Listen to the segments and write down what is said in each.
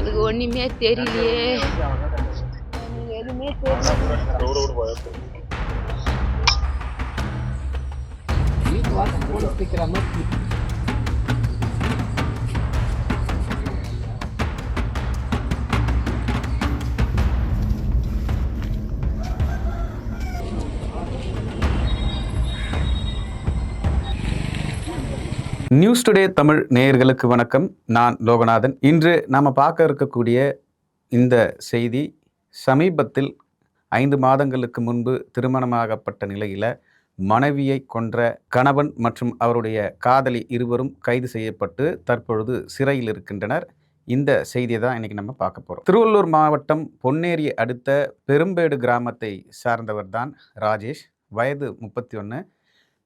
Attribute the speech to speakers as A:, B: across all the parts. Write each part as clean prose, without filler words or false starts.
A: எனக்கு ஒண்ணுமே தெரியலையே. எனக்கு எதுவுமே தெரியல.
B: நியூஸ் டுடே தமிழ் நேயர்களுக்கு வணக்கம். நான் லோகநாதன். இன்று நாம் பார்க்க இருக்கக்கூடிய இந்த செய்தி சமீபத்தில் 5 மாதங்களுக்கு முன்பு திருமணமாகப்பட்ட நிலையில் மனைவியை கொன்ற கணவன் மற்றும் அவருடைய காதலி இருவரும் கைது செய்யப்பட்டு தற்பொழுது சிறையில் இருக்கின்றனர். இந்த செய்தியை தான் இன்றைக்கி நம்ம பார்க்க போகிறோம். திருவள்ளூர் மாவட்டம் பொன்னேரி அடுத்த பெரும்பேடு கிராமத்தை சார்ந்தவர் தான் ராஜேஷ். வயது 31.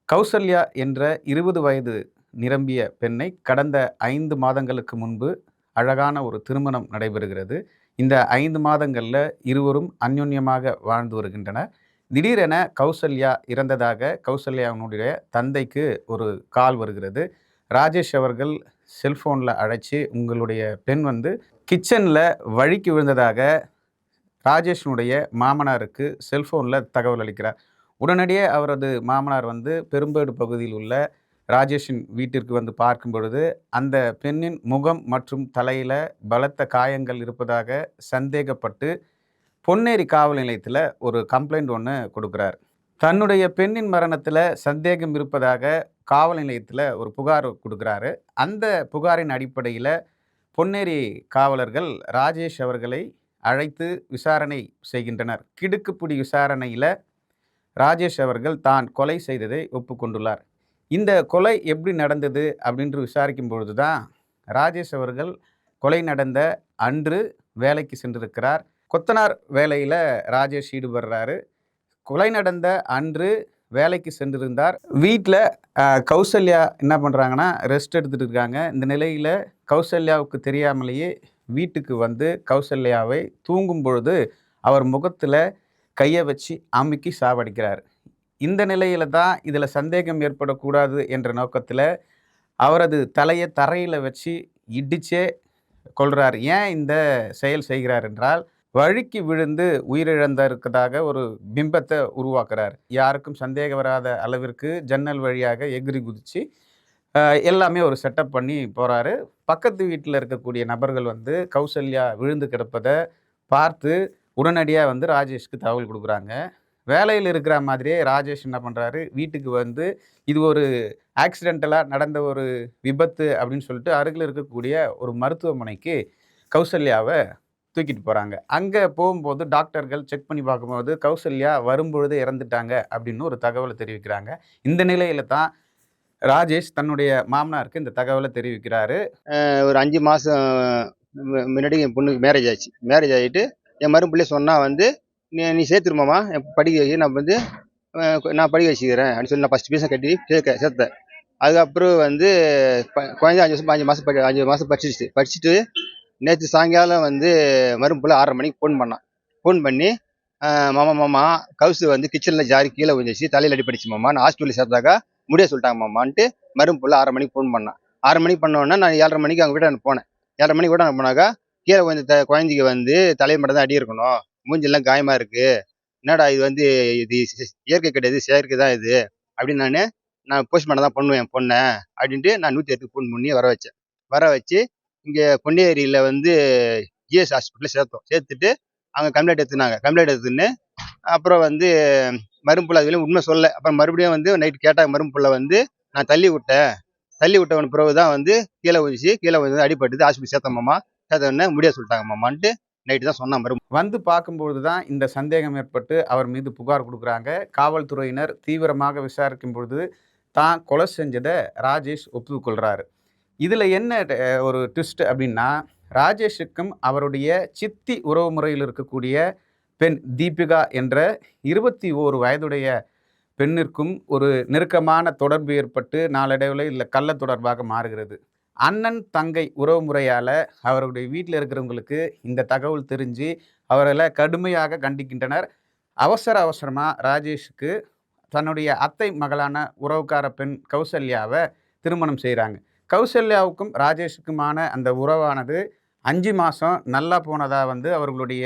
B: கௌசல்யா என்ற 20 வயது நிரம்பிய பெண்ணை கடந்த 5 மாதங்களுக்கு முன்பு அழகான ஒரு திருமணம் நடைபெறுகிறது. இந்த 5 மாதங்களில் இருவரும் அந்யோன்யமாக வாழ்ந்து வருகின்றனர். திடீரென கௌசல்யா இறந்ததாக கௌசல்யாவுடைய தந்தைக்கு ஒரு கால் வருகிறது. ராஜேஷ் அவர்கள் செல்ஃபோனில் அழைச்சி, உங்களுடைய பெண் கிச்சனில் வழுக்கி விழுந்ததாக ராஜேஷனுடைய மாமனாருக்கு செல்ஃபோனில் தகவல் அளிக்கிறார். உடனடியே அவரது மாமனார் பெரும்பேடு பகுதியில் உள்ள ராஜேஷின் வீட்டிற்கு பார்க்கும் பொழுது அந்த பெண்ணின் முகம் மற்றும் தலையில் பலத்த காயங்கள் இருப்பதாக சந்தேகப்பட்டு பொன்னேரி காவல் நிலையத்தில் ஒரு கம்ப்ளைண்ட் ஒன்று கொடுக்குறார். தன்னுடைய பெண்ணின் மரணத்தில் சந்தேகம் இருப்பதாக காவல் நிலையத்தில் ஒரு புகார் கொடுக்குறாரு. அந்த புகாரின் அடிப்படையில் பொன்னேரி காவலர்கள் ராஜேஷ் அவர்களை அழைத்து விசாரணை செய்கின்றனர். கிடுக்குப்பிடி விசாரணையில் ராஜேஷ் அவர்கள் தான் கொலை செய்ததை ஒப்புக்கொண்டுள்ளார். இந்த கொலை எப்படி நடந்தது அப்படின்று விசாரிக்கும் பொழுது தான் ராஜேஷ் அவர்கள் கொலை நடந்த அன்று வேலைக்கு சென்றிருக்கிறார். கொத்தனார் வேலையில் ராஜேஷ் ஈடுபடுறாரு. கொலை நடந்த அன்று வேலைக்கு சென்றிருந்தார். வீட்டில் கௌசல்யா என்ன பண்ணுறாங்கன்னா ரெஸ்ட் எடுத்துகிட்டு இருக்காங்க. இந்த நிலையில் கௌசல்யாவுக்கு தெரியாமலேயே வீட்டுக்கு கௌசல்யாவை தூங்கும் பொழுது அவர் முகத்தில் கையை வச்சு அமுக்கி சாவடிக்கிறார். இந்த நிலையில் தான் இதில் சந்தேகம் ஏற்படக்கூடாது என்ற நோக்கத்தில் அவரது தலையை தரையில் வச்சு இடிச்சே கொள்கிறார். ஏன் இந்த செயல் செய்கிறார் என்றால், வழுக்கி விழுந்து உயிரிழந்திருக்கதாக ஒரு பிம்பத்தை உருவாக்குறார். யாருக்கும் சந்தேகம் வராத அளவிற்கு ஜன்னல் வழியாக எகிரி குதித்து எல்லாமே ஒரு செட்டப் பண்ணி போகிறாரு. பக்கத்து வீட்டில் இருக்கக்கூடிய நபர்கள் கௌசல்யா விழுந்து கிடப்பதை பார்த்து உடனடியாக ராஜேஷ்க்கு தகவல் கொடுக்குறாங்க. வேலையில் இருக்கிற மாதிரியே ராஜேஷ் என்ன பண்ணுறாரு, வீட்டுக்கு இது ஒரு ஆக்சிடென்டலாக நடந்த ஒரு விபத்து அப்படின்னு சொல்லிட்டு அருகில் இருக்கக்கூடிய ஒரு மருத்துவமனைக்கு கௌசல்யாவை தூக்கிட்டு போகிறாங்க. அங்கே போகும்போது டாக்டர்கள் செக் பண்ணி பார்க்கும்போது கௌசல்யா வரும்பொழுது இறந்துட்டாங்க அப்படின்னு ஒரு தகவலை தெரிவிக்கிறாங்க. இந்த நிலையில் தான் ராஜேஷ் தன்னுடைய மாமனாருக்கு இந்த தகவலை தெரிவிக்கிறாரு.
C: ஒரு 5 மாதம் முன்னாடி என் பொண்ணுக்கு மேரேஜ் ஆச்சு. மேரேஜ் ஆகிட்டு என் மரும்பிள்ளை சொன்னால் நீ சேர்த்துருமாம்மா, படிக்க வை, நான் படிக்க வச்சுக்கிறேன் அப்படின்னு சொல்லி நான் ஃபஸ்ட் பீஸை கட்டி சேர்த்தேன். அதுக்கப்புறம் குழந்தை 5 மாதம் படிச்சுட்டு நேற்று சாயங்காலம் மரும்பிள்ளை 6:30 மணிக்கு ஃபோன் பண்ணி மாமா கவுசு கிச்சனில் ஜாரி கீழே விழுந்துச்சு, தலையில் அடிப்படிச்சு மாமா, நான் ஹாஸ்பிட்டலில் சேர்த்தாக்கா முடிய சொல்லிட்டாங்க மாமான்ட்டு மரும்பிள்ளை 6:30 மணிக்கு ஃபோன் பண்ணான். 6 மணிக்கு பண்ணோன்னா நான் 7:30 மணிக்கு அவங்க வீட்டை போனேன். 7:30 மணிக்கு கூட போனாக்கா கீழே குழந்தைக்கு தலையை மட்டும் தான் அடி இருக்கணும், மூஞ்செல்லாம் காயமாக இருக்குது, என்னடா இது இது இயற்கை கிடையாது, செயற்கை தான் இது அப்படின்னு நான் போஸ்ட்மார்ட்டம் தான் பண்ணுவேன் என் பொண்ணை அப்படின்ட்டு நான் 108க்கு ஃபோன் பண்ணி வர வச்சு இங்கே பொன்னேரியில் ஜிஎஸ் ஹாஸ்பிட்டலில் சேர்த்துட்டு அங்கே கம்ப்ளைண்ட் எடுத்துன்னு அப்புறம் மரும்புள்ள அதுலேயும் உண்மை சொல்ல. அப்புறம் மறுபடியும் நைட்டு கேட்டால் மரும்புள்ள நான் தள்ளி விட்டவன் பிறகு தான் கீழே விழுந்துச்சு அடிபட்டுது, ஹாஸ்பிட்டல் சேர்த்தம்மாமா, சேர்த்தவொடனே முடியாது சொல்லிட்டாங்க மாமான்ட்டு நைட்டு தான் சொன்னான்.
B: பார்க்கும்பொழுது தான் இந்த சந்தேகம் ஏற்பட்டு அவர் மீது புகார் கொடுக்குறாங்க. காவல்துறையினர் தீவிரமாக விசாரிக்கும் பொழுது தான் கொலை செஞ்சதை ராஜேஷ் ஒப்புக்கொள்கிறாரு. இதில் என்ன ஒரு ட்விஸ்ட் அப்படின்னா, ராஜேஷுக்கும் அவருடைய சித்தி உறவு முறையில் இருக்கக்கூடிய பெண் தீபிகா என்ற 21 வயதுடைய பெண்ணிற்கும் ஒரு நெருக்கமான தொடர்பு ஏற்பட்டு நாளடைவில் இல்லை கள்ள தொடர்பாக மாறுகிறது. அண்ணன் தங்கை உறவு முறையால் அவருடைய வீட்டில் இருக்கிறவங்களுக்கு இந்த தகவல் தெரிஞ்சு அவர்களை கடுமையாக கண்டிக்கின்றனர். அவசரமாக ராஜேஷுக்கு தன்னுடைய அத்தை மகளான உறவுக்கார பெண் கௌசல்யாவை திருமணம் செய்கிறாங்க. கௌசல்யாவுக்கும் ராஜேஷுக்குமான அந்த உறவானது 5 மாதம் நல்லா போனதா வந்து அவர்களுடைய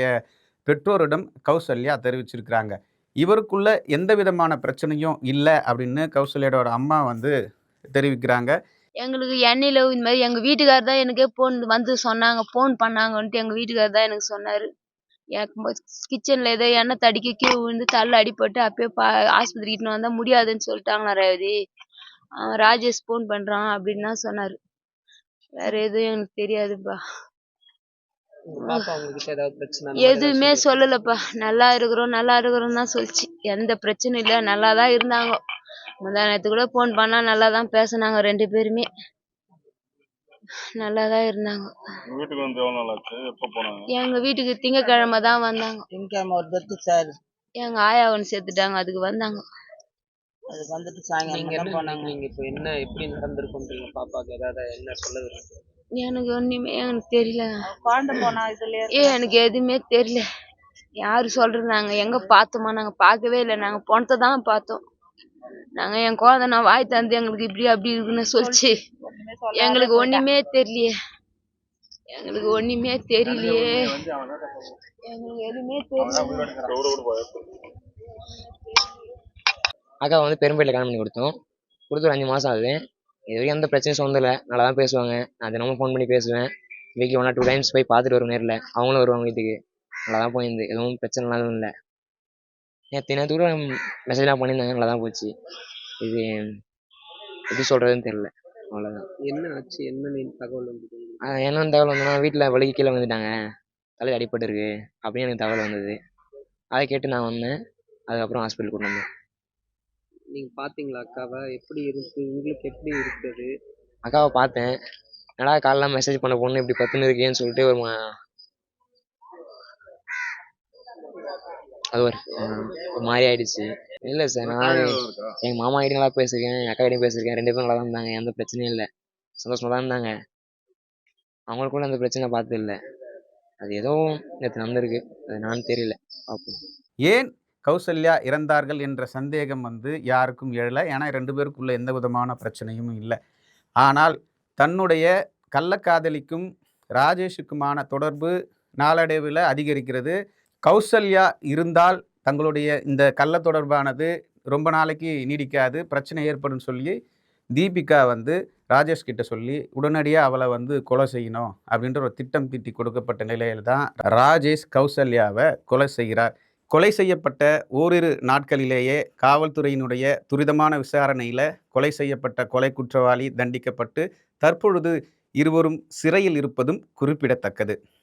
B: பெற்றோரிடம் கௌசல்யா தெரிவிச்சிருக்கிறாங்க. இவருக்குள்ள எந்த விதமான பிரச்சனையும் இல்லை அப்படின்னு கௌசல்யாவோட அம்மா வந்து தெரிவிக்கிறாங்க.
A: எங்களுக்கு எண்ணெயில இந்த மாதிரி எங்க வீட்டுக்காரர் தான் எனக்கே ஃபோன் வந்து சொன்னாங்க. ஃபோன் பண்ணாங்கன்ட்டு எங்க வீட்டுக்காரர் தான் எனக்கு சொன்னாரு. எனக்கு கிச்சன்ல ஏதோ எண்ணெய் தடிக்கி கீழ விழுந்து தல்ல அடிபட்டு அப்பயே ஆஸ்பத்திரிக்கு இட்டுன்னு வந்தா முடியாதுன்னு சொல்லிட்டாங்களா ரேவதி. ராஜேஷ் ஃபோன் பண்றான் அப்படின்னு தான் சொன்னாரு. வேற எதுவும் எனக்கு தெரியாதுப்பா.
D: பாப்பா உங்ககிட்ட ஏதாவது பிரச்சனை
A: எதுவுமே சொல்லலப்பா. நல்லா இருக்கிறோம் தான் சொல்லிச்சு. எந்த பிரச்சனையும் இல்லை, நல்லா தான் இருந்தாங்க. முந்தா நேத்து கூட ஃபோன் பண்ணா நல்லா தான் பேசுனாங்க 2 பேருமே. நல்லா தான் இருந்தாங்க.
E: வீட்டுக்கு வந்து எவ்வளவு நாள் ஆச்சு? எப்ப போனாங்க?
A: எங்க வீட்டுக்கு திங்கட்கிழமை தான் வந்தாங்க.
D: திங்கக்கிழமை ஒரு பெத்து சார்
A: எங்க ஆயா ஒன்று சேர்த்துட்டாங்க, அதுக்கு வந்தாங்க.
D: அது வந்துட்டு சாயங்காலம் என்ன போனாங்க. நீங்க இப்போ என்ன எப்படி நடந்திருக்குன்றீங்க? பாப்பாக்கு ஏதாவது என்ன சொல்ல விரும்புறீங்க?
A: எனக்கு ஒண்ணுமே எனக்கு தெரியல.
D: குழந்தை போனா இதுல
A: எனக்கு எதுவுமே தெரியல. யாரு சொல்றது? நாங்க எங்க பார்த்தோமா? நாங்க பார்க்கவே இல்லை. நாங்க பணத்தை தான் பார்த்தோம். நாங்க என் குழந்தை நான் வாய் தந்து எங்களுக்கு இப்படி அப்படி இருக்குன்னு சொல்லிச்சு. எங்களுக்கு ஒண்ணுமே தெரியலையே. எங்களுக்கு ஒண்ணுமே தெரியலையே. எங்களுக்கு எதுவுமே தெரியல.
F: அக்கா வந்து பெரும்பேட்டில் கல்யாணம் பண்ணி கொடுத்தோம். கொடுத்து ஒரு 5 மாதம் ஆகுது. இது வரைக்கும் எந்த பிரச்சனையும் சொன்னதில்லை. நல்லா தான் பேசுவாங்க. நான் தினமும் ஃபோன் பண்ணி பேசுவேன். வீக்லி 1 or 2 டைம்ஸ் போய் பார்த்துட்டு வருவேன் நேரில். அவங்களும் வருவாங்க வீட்டுக்கு. நல்லா தான் போயிருந்து. எதுவும் பிரச்சனைலாம் எதுவும் இல்லை. நேற்று கூட மெசேஜ்லாம் பண்ணியிருந்தாங்க. நல்லா தான் போச்சு. இது எப்படி சொல்கிறதுன்னு தெரில. அவ்வளோதான்.
D: என்ன ஆச்சு? என்ன தகவல் வந்து?
F: என்னென்ன தகவல் வந்ததுன்னா, வீட்டில் வலிக்கு கீழே வந்துட்டாங்க, தலையில் அடிபட்டு இருக்கு அப்படின்னு எனக்கு தகவல் வந்தது. அதை கேட்டு நான் வந்தேன். அதுக்கப்புறம் ஹாஸ்பிட்டல் கொண்டு வந்தேன்.
D: நீங்க பாத்தீங்களா அக்காவை? எப்படி இருக்கு உங்களுக்கு? எப்படி இருக்குது?
F: அக்காவை பார்த்தேன். என்னடா காலைல மெசேஜ் பண்ண பொண்ணு இப்படி பத்துன்னு இருக்கேன்னு சொல்லிட்டு அது ஒரு மாதிரி ஆயிடுச்சு. இல்லை சார், நான் எங்கள் மாமா கிட்ட நல்லா பேசியிருக்கேன், எங்கள் அக்கா கிட்டையும் பேசியிருக்கேன். 2 பேரும் நல்லா தான் இருந்தாங்க. எந்த பிரச்சனையும் இல்லை. சந்தோஷமாக தான் இருந்தாங்க. அவங்களுக்குள்ள அந்த பிரச்சனை பார்த்தது இல்லை. அது ஏதோ நேற்று நடந்திருக்கு. அது நான் தெரியல. பார்ப்போம்.
B: ஏன் கௌசல்யா இறந்தார்கள் என்ற சந்தேகம் வந்து யாருக்கும் எழலை. ஏன்னா 2 பேருக்குள்ள எந்த விதமான பிரச்சனையும் இல்லை. ஆனால் தன்னுடைய கள்ளக்காதலிக்கும் ராஜேஷுக்குமான தொடர்பு நாளடைவில் அதிகரிக்கிறது. கௌசல்யா இருந்தால் தங்களுடைய இந்த கள்ள தொடர்பானது ரொம்ப நாளைக்கு நீடிக்காது, பிரச்சனை ஏற்படும் சொல்லி தீபிகா வந்து ராஜேஷ் கிட்ட சொல்லி உடனடியாக அவளை வந்து கொலை செய்யணும் அப்படின்ற ஒரு திட்டம் தீட்டி கொடுக்கப்பட்ட நிலையில் தான் ராஜேஷ் கௌசல்யாவை கொலை செய்கிறார். கொலை செய்யப்பட்ட ஓரிரு நாட்களிலேயே காவல்துறையினுடைய துரிதமான விசாரணையில் கொலை செய்யப்பட்ட கொலை குற்றவாளி தண்டிக்கப்பட்டு தற்பொழுது இருவரும் சிறையில் இருப்பதும் குறிப்பிடத்தக்கது.